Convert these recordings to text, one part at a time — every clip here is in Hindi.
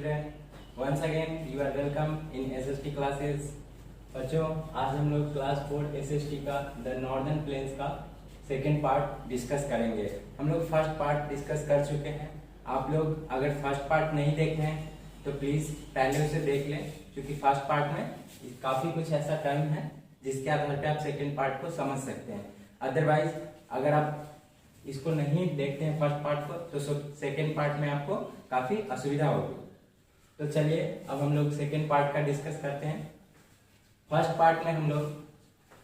children, once again you are welcome in SST classes। बच्चों आज हम लोग क्लास 4 SST का द नॉर्दर्न प्लेन्स का सेकेंड पार्ट डिस्कस करेंगे। हम लोग फर्स्ट पार्ट डिस्कस कर चुके हैं। आप लोग अगर फर्स्ट पार्ट नहीं देखे हैं तो प्लीज पहले उसे देख लें, क्योंकि फर्स्ट पार्ट में काफी कुछ ऐसा टर्म है जिसके आधार पे आप सेकेंड पार्ट को समझ सकते हैं। अदरवाइज अगर आप इसको नहीं देखते हैं फर्स्ट पार्ट को तो सेकेंड पार्ट में आपको काफी असुविधा होगी। तो चलिए अब हम लोग सेकेंड पार्ट का डिस्कस करते हैं। फर्स्ट पार्ट में हम लोग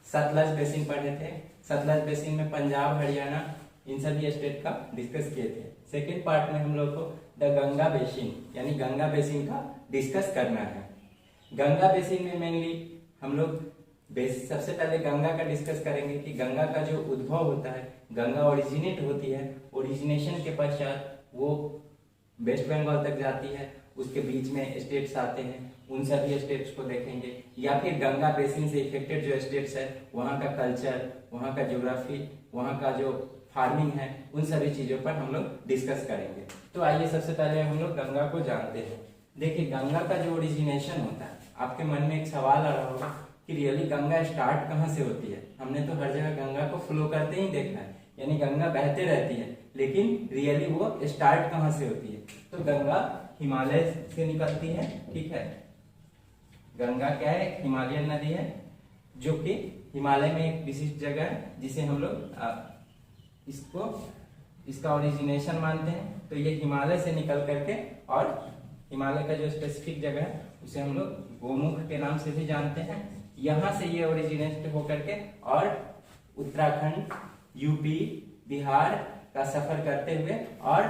सतलज बेसिन पढ़े थे। सतलज बेसिन में पंजाब, हरियाणा इन सभी स्टेट का डिस्कस किए थे। सेकेंड पार्ट में हम लोग को द गंगा बेसिन यानी गंगा बेसिन का डिस्कस करना है। गंगा बेसिन में मेनली हम लोग सबसे पहले गंगा का डिस्कस करेंगे कि गंगा का जो उद्भव होता है, गंगा ओरिजिनेट होती है, ओरिजिनेशन के पश्चात वो वेस्ट बंगाल तक जाती है, उसके बीच में स्टेट्स आते हैं, उन सभी स्टेट्स को देखेंगे, या फिर गंगा बेसिन से इफेक्टेड जो स्टेट्स है वहाँ का कल्चर, वहाँ का ज्योग्राफी, वहाँ का जो फार्मिंग है, उन सभी चीजों पर हम लोग डिस्कस करेंगे। तो आइए सबसे पहले हम लोग गंगा को जानते हैं। देखिए गंगा का जो ओरिजिनेशन होता है, आपके मन में एक सवाल आ रहा होगा कि रियली गंगा स्टार्ट कहाँ से होती है। हमने तो हर जगह गंगा को फ्लो करते ही देखा है, यानी गंगा बहते रहती है, लेकिन रियली वो स्टार्ट कहाँ से होती है। तो गंगा हिमालय से निकलती है, ठीक है। गंगा क्या है? हिमालयन नदी है, जो कि हिमालय में एक विशिष्ट जगह है जिसे हम लोग इसका ओरिजिनेशन मानते हैं। तो ये हिमालय से निकल करके, और हिमालय का जो स्पेसिफिक जगह है उसे हम लोग गोमुख के नाम से भी जानते हैं। यहाँ से ये ओरिजिनेट होकर के और उत्तराखंड, यूपी, बिहार का सफर करते हुए और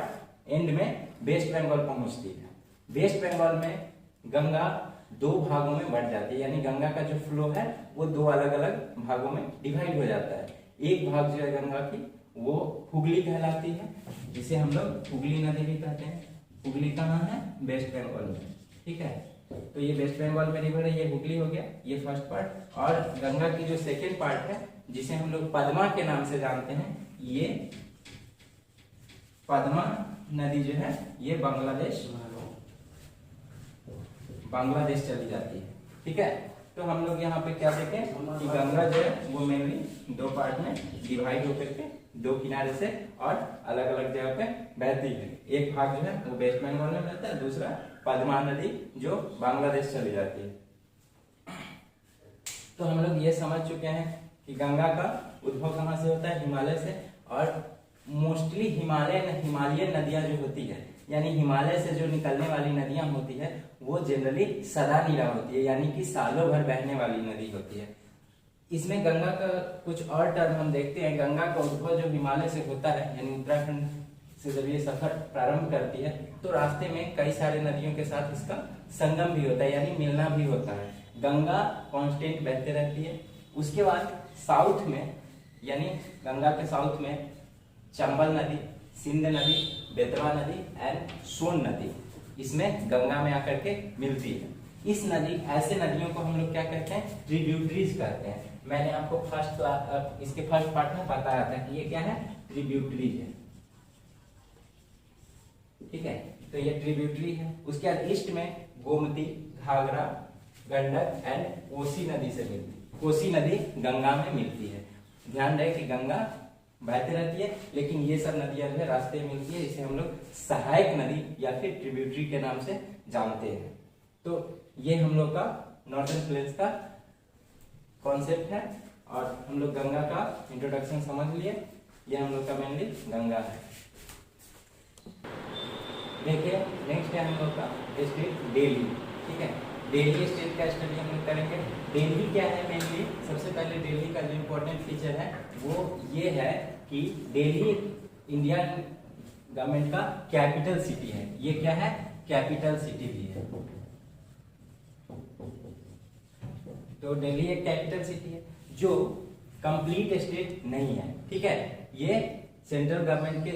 एंड में वेस्ट बंगाल पहुंचती है। वेस्ट बंगाल में गंगा दो भागों में बढ़ जाती है, यानी गंगा का जो फ्लो है वो दो अलग अलग भागों में डिवाइड हो जाता है। एक भाग जो है गंगा की वो हुगली कहलाती है, जिसे हम लोग हुगली नदी भी कहते हैं। हुगली कहाँ है? वेस्ट बंगाल में, ठीक है। तो ये वेस्ट बंगाल में रिवर है, ये हुगली हो गया, ये फर्स्ट पार्ट। और गंगा की जो सेकेंड पार्ट है जिसे हम लोग पद्मा के नाम से जानते हैं, ये पद्मा नदी जो है ये बांग्लादेश चली जाती है, ठीक है। तो हम लोग यहाँ पे क्या देखें कि गंगा जो है वो मेनली दो पार्ट में डिवाइड होकर के दो किनारे से और अलग अलग जगह पे बहती है। एक भाग जो है वो वेस्ट बंगाल में बहता है, दूसरा पद्मा नदी जो बांग्लादेश चली जाती है। तो हम लोग ये समझ चुके हैं कि गंगा का उद्भव कहाँ से होता है? हिमालय से। और मोस्टली हिमालयन नदियां जो होती है, यानी हिमालय से जो निकलने वाली नदियां होती है वो जनरली सदानीरा होती है, यानी कि सालों भर बहने वाली नदी होती है। इसमें गंगा का कुछ और टर्म हम देखते हैं। गंगा का उद्भव जो हिमालय से होता है, यानी उत्तराखंड से जब ये सफर प्रारंभ करती है तो रास्ते में कई सारे नदियों के साथ इसका संगम भी होता है, यानी मिलना भी होता है। गंगा कांस्टेंट बहते रहती है। उसके बाद साउथ में, यानी गंगा के साउथ में चंबल नदी, सिंध नदी, बेतवा नदी एंड सोन नदी इसमें गंगा में आकर के मिलती है। इस नदी ऐसे नदियों को हम लोग क्या कहते हैं? ट्रिब्यूटरीज कहते हैं। मैंने आपको इसके फर्स्ट पार्ट में बताया था कि ये क्या है? ट्रिब्यूटरीज है, ठीक है। तो ये ट्रिब्यूटरी है। उसके बाद ईस्ट में गोमती, घाघरा, गंडक एंड कोसी नदी से मिलती है। कोसी नदी गंगा में मिलती है। ध्यान रहे कि गंगा बहती रहती है, लेकिन ये सब नदियां जो है रास्ते में मिलती है, इसे हम लोग सहायक नदी या फिर ट्रिब्यूटरी के नाम से जानते हैं। तो ये हम लोग का नॉर्दर्न प्लेन्स का कॉन्सेप्ट है, और हम लोग गंगा का इंट्रोडक्शन समझ लिए। ये हम लोग का मेनली गंगा है। देखिए नेक्स्ट है हम लोग का स्टेट दिल्ली, ठीक है। दिल्ली स्टेट का स्टडी हम लोग करेंगे। दिल्ली क्या है? मेनली सबसे पहले दिल्ली का जो इम्पोर्टेंट फीचर है वो ये है कि दिल्ली इंडिया गवर्नमेंट का कैपिटल सिटी है। ये क्या है? कैपिटल सिटी भी है। तो दिल्ली एक कैपिटल सिटी है जो कंप्लीट स्टेट नहीं है, ठीक है। ये सेंट्रल गवर्नमेंट के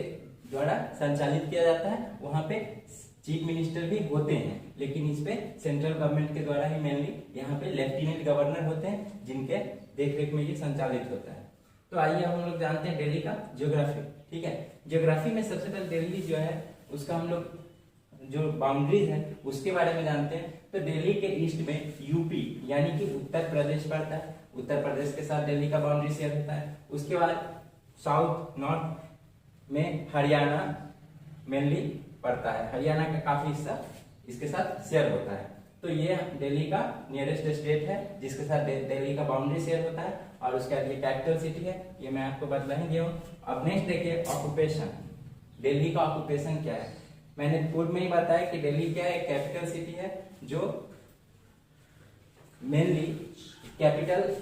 द्वारा संचालित किया जाता है। वहां पे चीफ मिनिस्टर भी होते हैं, लेकिन इस पे सेंट्रल गवर्नमेंट के द्वारा ही मेनली यहाँ पे लेफ्टिनेंट गवर्नर होते हैं, जिनके देखरेख में ये संचालित होता है। तो आइए हम लोग जानते हैं दिल्ली का ज्योग्राफी, ठीक है। ज्योग्राफी में सबसे पहले दिल्ली जो है उसका हम लोग जो बाउंड्रीज है उसके बारे में जानते हैं। तो दिल्ली के ईस्ट में यूपी यानी कि उत्तर प्रदेश पड़ता है, उत्तर प्रदेश के साथ दिल्ली का बाउंड्री शेयर होता है। उसके बाद साउथ नॉर्थ में हरियाणा मेनली पड़ता है, हरियाणा का काफी हिस्सा इसके साथ शेयर होता है। तो ये दिल्ली का नियरेस्ट स्टेट है जिसके साथ दिल्ली का बाउंड्री शेयर होता है, और उसके बाद ये कैपिटल सिटी है, ये मैं आपको बतला ही दिया हूँ। अब नेक्स्ट देखिए ऑक्यूपेशन, दिल्ली का ऑक्यूपेशन क्या है। मैंने पूर्व में ही बताया कि दिल्ली क्या है, कैपिटल सिटी है जो मेनली कैपिटल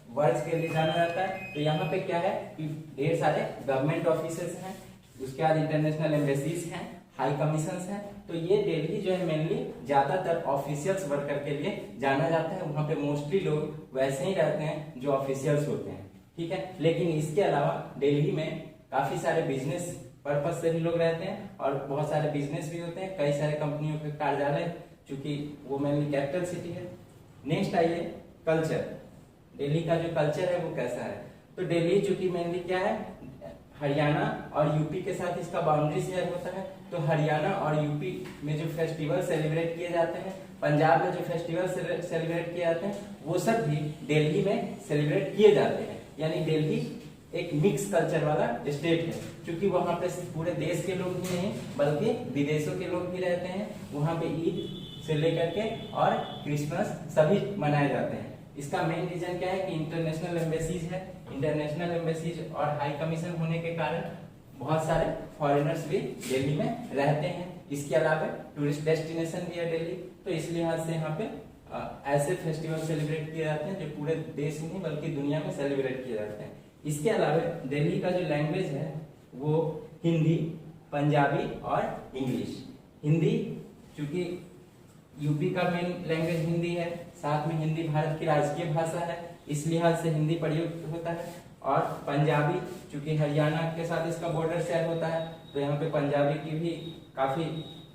वर्ड्स के लिए जाना जाता है। तो यहाँ पे क्या है कि ढेर सारे गवर्नमेंट ऑफिसेस हैं, उसके बाद इंटरनेशनल एम्बेसीज हैं, हाई कमीशंस हैं। तो ये दिल्ली जो है मेनली ज्यादातर ऑफिशियल्स वर्कर के लिए जाना जाता है। वहाँ पे मोस्टली लोग वैसे ही रहते हैं जो ऑफिशियल्स होते हैं, ठीक है। लेकिन इसके अलावा दिल्ली में काफी सारे बिजनेस पर्पज से भी लोग रहते हैं और बहुत सारे बिजनेस भी होते हैं, कई सारे कंपनियों के कार्यालय, चूंकि वो मेनली कैपिटल सिटी है। नेक्स्ट आइए कल्चर, दिल्ली का जो कल्चर है वो कैसा है। तो दिल्ली चूंकि मेनली क्या है, हरियाणा और यूपी के साथ इसका बाउंड्री शेयर होता है। तो हरियाणा और यूपी में जो फेस्टिवल सेलिब्रेट किए जाते हैं, पंजाब में जो फेस्टिवल सेलिब्रेट किए जाते हैं, वो सब भी दिल्ली में सेलिब्रेट किए जाते हैं। यानी दिल्ली एक मिक्स कल्चर वाला स्टेट है, क्योंकि वहाँ पे पूरे देश के लोग ही नहीं बल्कि विदेशों के लोग भी रहते हैं। वहाँ पे ईद से लेकर के और क्रिसमस सभी मनाए जाते हैं। इसका मेन रीजन क्या है कि इंटरनेशनल एम्बेसीज है, इंटरनेशनल एम्बेसीज और हाई कमीशन होने के कारण बहुत सारे फॉरेनर्स भी दिल्ली में रहते हैं। इसके अलावा टूरिस्ट डेस्टिनेशन भी है दिल्ली, तो इस लिहाज से यहाँ पे ऐसे फेस्टिवल सेलिब्रेट किए जाते हैं जो पूरे देश में नहीं बल्कि दुनिया में सेलिब्रेट किए जाते हैं। इसके अलावा दिल्ली का जो लैंग्वेज है वो हिंदी, पंजाबी और इंग्लिश। हिंदी चूंकि यूपी का मेन लैंग्वेज हिंदी है, साथ में हिंदी भारत की राजकीय भाषा है, इस लिहाज से हिंदी प्रयुक्त होता है। और पंजाबी चूंकि हरियाणा के साथ इसका बॉर्डर शेयर होता है, तो यहाँ पे पंजाबी की भी काफी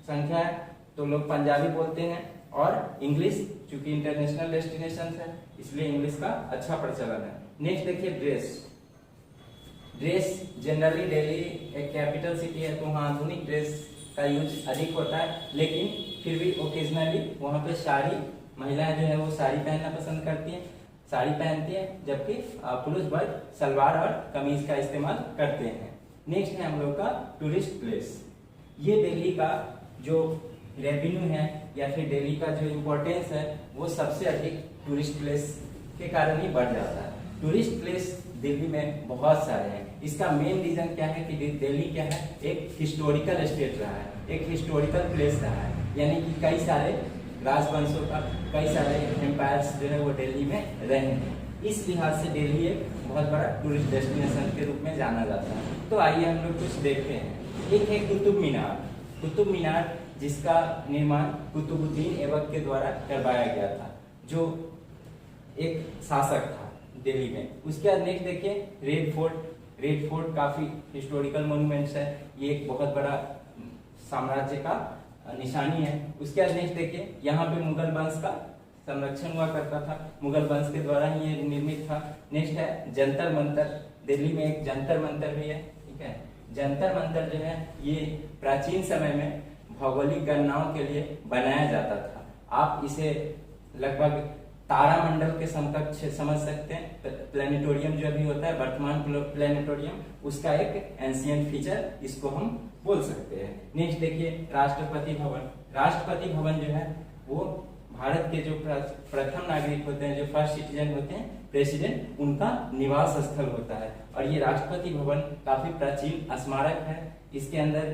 संख्या है, तो लोग पंजाबी बोलते हैं। और इंग्लिश चूंकि इंटरनेशनल डेस्टिनेशन है इसलिए इंग्लिश का अच्छा प्रचलन है। नेक्स्ट देखिए ड्रेस जनरली दिल्ली एक कैपिटल सिटी है तो वहाँ आधुनिक ड्रेस का यूज अधिक होता है, लेकिन फिर भी ओकेजनली वहाँ पे साड़ी, महिलाएं जो है वो साड़ी पहनना पसंद करती हैं, साड़ी पहनती हैं, जबकि पुरुष वर्ग सलवार और कमीज का इस्तेमाल करते हैं। नेक्स्ट है हम लोग का टूरिस्ट प्लेस। ये दिल्ली का जो रेवेन्यू है या फिर दिल्ली का जो इम्पोर्टेंस है वो सबसे अधिक टूरिस्ट प्लेस के कारण ही बढ़ जाता है। टूरिस्ट प्लेस दिल्ली में बहुत सारे हैं। इसका मेन रीजन क्या है कि दिल्ली क्या है, एक हिस्टोरिकल स्टेट रहा है, एक हिस्टोरिकल प्लेस रहा है, यानी कि कई सारे राजवंशों का, कई सारे एम्पायर्स जो है वो दिल्ली में रहे हैं। इस लिहाज से दिल्ली एक बहुत बड़ा टूरिस्ट डेस्टिनेशन के रूप में जाना जाता है। तो आइए हम लोग कुछ देखते हैं। एक है कुतुब मीनार। कुतुब मीनार जिसका निर्माण कुतुबुद्दीन ऐबक के द्वारा करवाया गया था, जो एक शासक था दिल्ली में। उसके बाद नेक्स्ट देखिए रेड फोर्ट। रेड फोर्ट काफी हिस्टोरिकल मॉन्यूमेंट्स है, ये एक बहुत बड़ा साम्राज्य का निशानी है। उसके बाद नेक्स्ट देखिए यहाँ पे मुगल वंश का संरक्षण हुआ करता था, मुगल वंश के द्वारा ही ये निर्मित था। नेक्स्ट है जंतर मंतर। दिल्ली में एक जंतर मंतर भी है, ठीक है। जंतर मंतर जो है ये प्राचीन समय में भौगोलिक गणनाओं के लिए बनाया जाता था। आप इसे लगभग तारामंडल के समकक्ष समझ सकते हैं। प्लेनेटोरियम जो अभी होता है वर्तमान प्लेनेटोरियम, उसका एक एंशिएंट फीचर इसको हम बोल सकते हैं। नेक्स्ट देखिए राष्ट्रपति भवन। राष्ट्रपति भवन जो है वो भारत के जो प्रथम नागरिक होते हैं, जो फर्स्ट सिटीजन होते हैं, प्रेसिडेंट, उनका निवास स्थल होता है। और ये राष्ट्रपति भवन काफी प्राचीन स्मारक है। इसके अंदर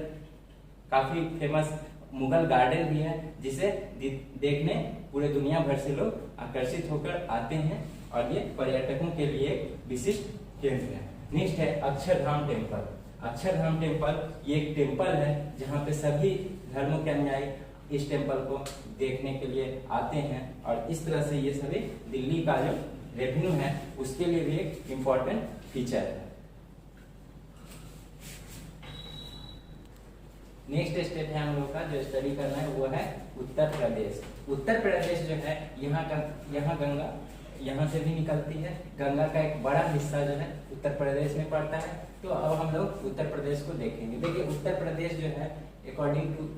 काफी फेमस मुगल गार्डन भी है, जिसे देखने पूरे दुनिया भर से लोग आकर्षित होकर आते हैं और ये पर्यटकों के लिए एक विशिष्ट केंद्र है। नेक्स्ट है अक्षरधाम टेम्पल। अक्षरधाम टेम्पल ये एक टेम्पल है जहाँ पे सभी धर्मों के अनुयायी इस टेम्पल को देखने के लिए आते हैं, और इस तरह से ये सभी दिल्ली का जो रेवेन्यू है उसके लिए भी एक इम्पोर्टेंट फीचर है। नेक्स्ट स्टेट है हम लोग का जो स्टडी करना है वो है उत्तर प्रदेश। उत्तर प्रदेश जो है यहाँ गंगा यहाँ से भी निकलती है। गंगा का एक बड़ा हिस्सा जो है उत्तर प्रदेश में पड़ता है। तो अब हम लोग उत्तर प्रदेश को देखेंगे। देखिए उत्तर प्रदेश जो है अकॉर्डिंग टू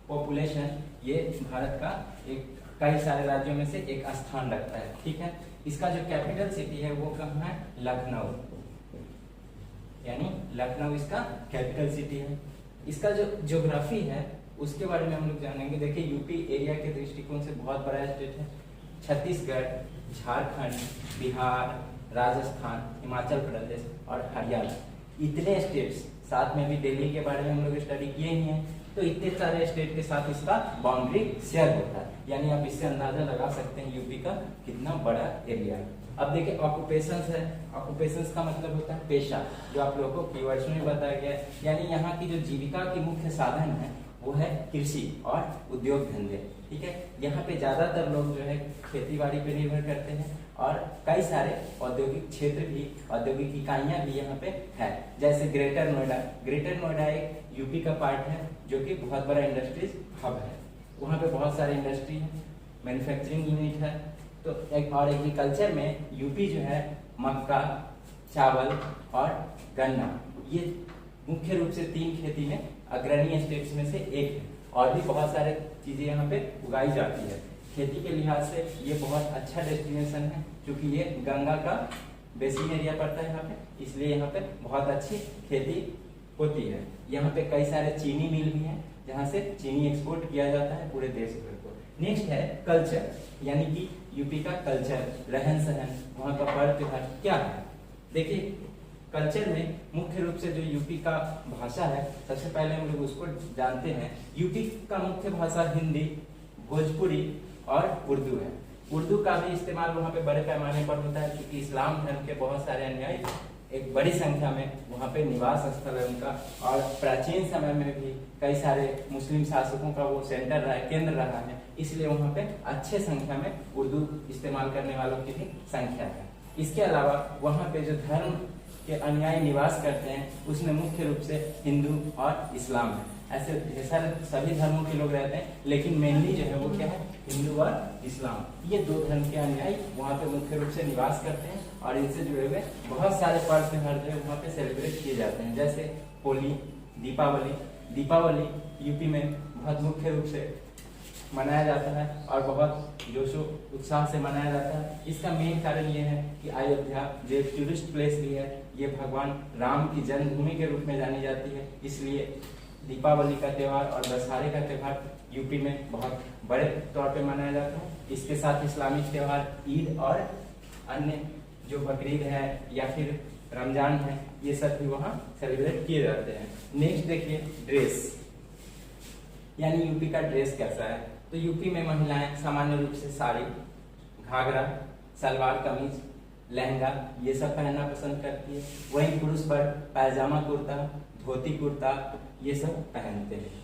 पॉपुलेशन ये भारत का एक कई सारे राज्यों में से एक स्थान रखता है, ठीक है। इसका जो कैपिटल सिटी है वो कहाँ है, लखनऊ, यानी लखनऊ इसका कैपिटल सिटी है। इसका जो ज्योग्राफी है उसके बारे में हम लोग जानेंगे। देखिए यूपी एरिया के दृष्टिकोण से बहुत बड़ा स्टेट है। छत्तीसगढ़, झारखंड, बिहार, राजस्थान, हिमाचल प्रदेश और हरियाणा, इतने स्टेट्स, साथ में भी दिल्ली के बारे में हम लोग स्टडी किए ही हैं। तो इतने सारे स्टेट के साथ इसका बाउंड्री शेयर होता है, यानी आप इससे अंदाजा लगा सकते हैं यूपी का कितना बड़ा एरिया है। अब देखिए ऑक्यूपेशंस है। ऑक्यूपेशंस का मतलब होता है पेशा, जो आप लोगों को कीवर्ड्स में बताया गया है। यानी यहाँ की जो जीविका की मुख्य साधन है वो है कृषि और उद्योग धंधे, ठीक है। यहाँ पे ज्यादातर लोग जो है खेती बाड़ी पे निर्भर करते हैं और कई सारे औद्योगिक क्षेत्र भी, औद्योगिक इकाइयां भी यहाँ पे है। जैसे ग्रेटर नोएडा, ग्रेटर नोएडा एक यूपी का पार्ट है जो कि बहुत बड़ा इंडस्ट्रीज हब है। वहाँ पे बहुत सारे इंडस्ट्री है, मैन्युफैक्चरिंग यूनिट है। तो एक और एग्रीकल्चर में यूपी जो है मक्का, चावल और गन्ना, ये मुख्य रूप से 3 खेती में अग्रणी स्टेट्स में से एक है। और भी बहुत सारे चीजें यहाँ पे उगाई जाती है। खेती के लिहाज से ये बहुत अच्छा डेस्टिनेशन है, क्योंकि ये गंगा का बेसिन एरिया पड़ता है यहाँ पे, इसलिए यहाँ पे बहुत अच्छी खेती होती है। यहाँ पे कई सारे चीनी मिल भी हैं जहाँ से चीनी एक्सपोर्ट किया जाता है पूरे देश भर को। नेक्स्ट है कल्चर, यानी कि यूपी का कल्चर, रहन सहन, वहाँ का पर्व त्योहार क्या है। देखिए कल्चर में मुख्य रूप से जो यूपी का भाषा है, सबसे पहले हम लोग उसको जानते हैं। यूपी का मुख्य भाषा हिंदी, भोजपुरी और उर्दू है। उर्दू का भी इस्तेमाल वहाँ पे बड़े पैमाने पर होता है, क्योंकि इस्लाम धर्म के बहुत सारे अनुयायी एक बड़ी संख्या में वहाँ पे निवास स्थल है उनका। और प्राचीन समय में भी कई सारे मुस्लिम शासकों का वो सेंटर रहा है, केंद्र रहा है, इसलिए वहाँ पे अच्छे संख्या में उर्दू इस्तेमाल करने वालों की भी संख्या है। इसके अलावा वहाँ पे जो धर्म के अनुयायी निवास करते हैं उसमें मुख्य रूप से हिंदू और इस्लाम है। ऐसे ढेर सारे सभी धर्मों के लोग रहते हैं, लेकिन मेनली जो है वो क्या है, हिंदू और इस्लाम, ये 2 धर्म के अनुयायी वहाँ पे मुख्य रूप से निवास करते हैं। और इनसे जुड़े हुए बहुत सारे पर्व त्योहार जो है वहाँ पे सेलिब्रेट किए जाते हैं, जैसे होली, दीपावली। दीपावली यूपी में बहुत मुख्य रूप से मनाया जाता है और बहुत जोशो उत्साह से मनाया जाता है। इसका मेन कारण ये है कि अयोध्या जो एक टूरिस्ट प्लेस भी है, ये भगवान राम की जन्मभूमि के रूप में जानी जाती है, इसलिए दीपावली का त्यौहार और दशहरे का त्यौहार यूपी में बहुत बड़े तौर पे मनाया जाता है। इसके साथ इस्लामिक त्यौहार ईद और अन्य जो बकरीद है या फिर रमजान है, ये सब भी वहाँ सेलिब्रेट किए जाते हैं। नेक्स्ट देखिए ड्रेस, यानी यूपी का ड्रेस कैसा है। तो यूपी में महिलाएं सामान्य रूप से साड़ी, घाघरा, सलवार कमीज, लहंगा ये सब पहनना पसंद करती है। वहीं पुरुष पर पैजामा कुर्ता, धोती कुर्ता ये सब पहनते हैं।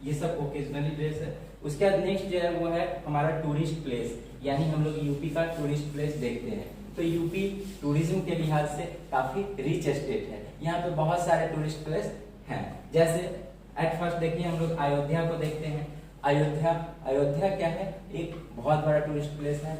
ये सब ओकेजनली ड्रेस है। उसके बाद नेक्स्ट जो है वो है हमारा टूरिस्ट प्लेस, यानी हम लोग यूपी का टूरिस्ट प्लेस देखते हैं। तो यूपी टूरिज्म के लिहाज से काफी रिच स्टेट है। यहाँ पे बहुत सारे टूरिस्ट प्लेस हैं। जैसे एट फर्स्ट देखिए हम लोग अयोध्या को देखते हैं। अयोध्या क्या है, एक बहुत बड़ा टूरिस्ट प्लेस है,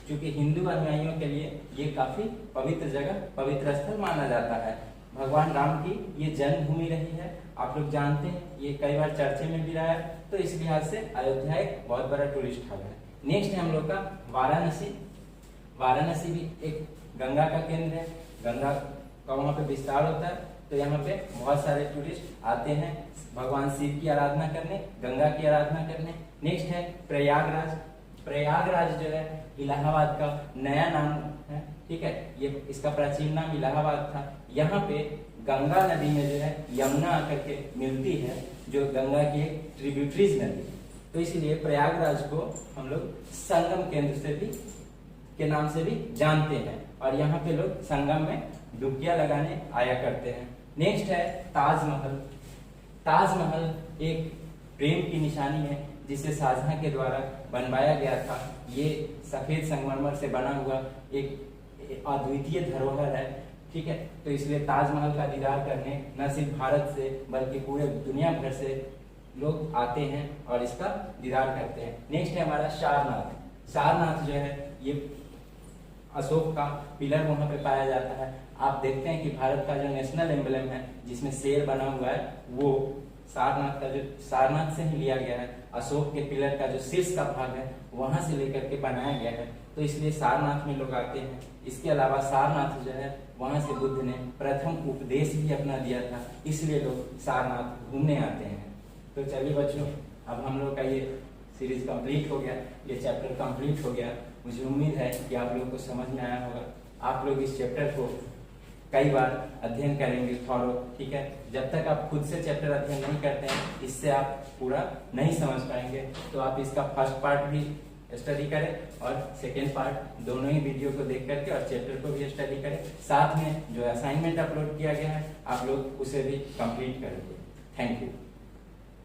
क्योंकि हिंदू अनुयायियों के लिए ये काफी पवित्र जगह, पवित्र स्थल माना जाता है। भगवान राम की ये जन्मभूमि रही है, आप लोग जानते हैं, ये कई बार चर्चे में भी रहा है। तो इस लिहाज से अयोध्या एक बहुत बड़ा टूरिस्ट हब है। नेक्स्ट है हम लोग का वाराणसी। वाराणसी भी एक गंगा का केंद्र है, गंगा का वहाँ पे विस्तार होता है। तो यहाँ पे बहुत सारे टूरिस्ट आते हैं भगवान शिव की आराधना करने, गंगा की आराधना करने। नेक्स्ट है प्रयागराज। प्रयागराज जो है इलाहाबाद का नया नाम है, ठीक है। ये इसका प्राचीन नाम इलाहाबाद था। यहाँ पे गंगा नदी में जो है यमुना आकर के मिलती है, जो गंगा की एक ट्रिब्यूटरीज नदी है। तो इसलिए प्रयागराज को हम लोग संगम केंद्र से भी के नाम से भी जानते हैं, और यहाँ पे लोग संगम में डुबकियां लगाने आया करते हैं। नेक्स्ट है ताजमहल। ताजमहल एक प्रेम की निशानी है, जिसे शाहजहां के द्वारा बनवाया गया था। ये सफेद संगमरमर से बना हुआ एक अद्वितीय धरोहर है, ठीक है। तो इसलिए ताजमहल का दीदार करने न सिर्फ भारत से बल्कि पूरे दुनिया भर से लोग आते हैं और इसका दीदार करते हैं। नेक्स्ट है हमारा सारनाथ। सारनाथ जो है ये अशोक का पिलर वहां पे पाया जाता है। आप देखते हैं कि भारत का जो नेशनल एम्बलम है जिसमें शेर बना हुआ है वो सारनाथ का जो सारनाथ से ही लिया गया है। अशोक के पिलर का जो शीर्ष का भाग है वहां से लेकर के बनाया गया है, तो इसलिए सारनाथ में लोग आते हैं। इसके अलावा सारनाथ जो है वहां से बुद्ध ने प्रथम उपदेश भी अपना दिया था, इसलिए लोग सारनाथ घूमने आते हैं। तो चलिए बच्चों, अब हम लोग का ये सीरीज कंप्लीट हो गया, ये चैप्टर कंप्लीट हो गया। मुझे उम्मीद है कि आप लोगों को समझ में आया होगा। आप लोग इस चैप्टर को कई बार अध्ययन करेंगे थॉरो, ठीक है। जब तक आप खुद से चैप्टर अध्ययन नहीं करते हैं, इससे आप पूरा नहीं समझ पाएंगे। तो आप इसका फर्स्ट पार्ट भी स्टडी करें और सेकेंड पार्ट, दोनों ही वीडियो को देख करके और चैप्टर को भी स्टडी करें। साथ में जो असाइनमेंट अपलोड किया गया है आप लोग उसे भी कंप्लीट करेंगे। Thank you.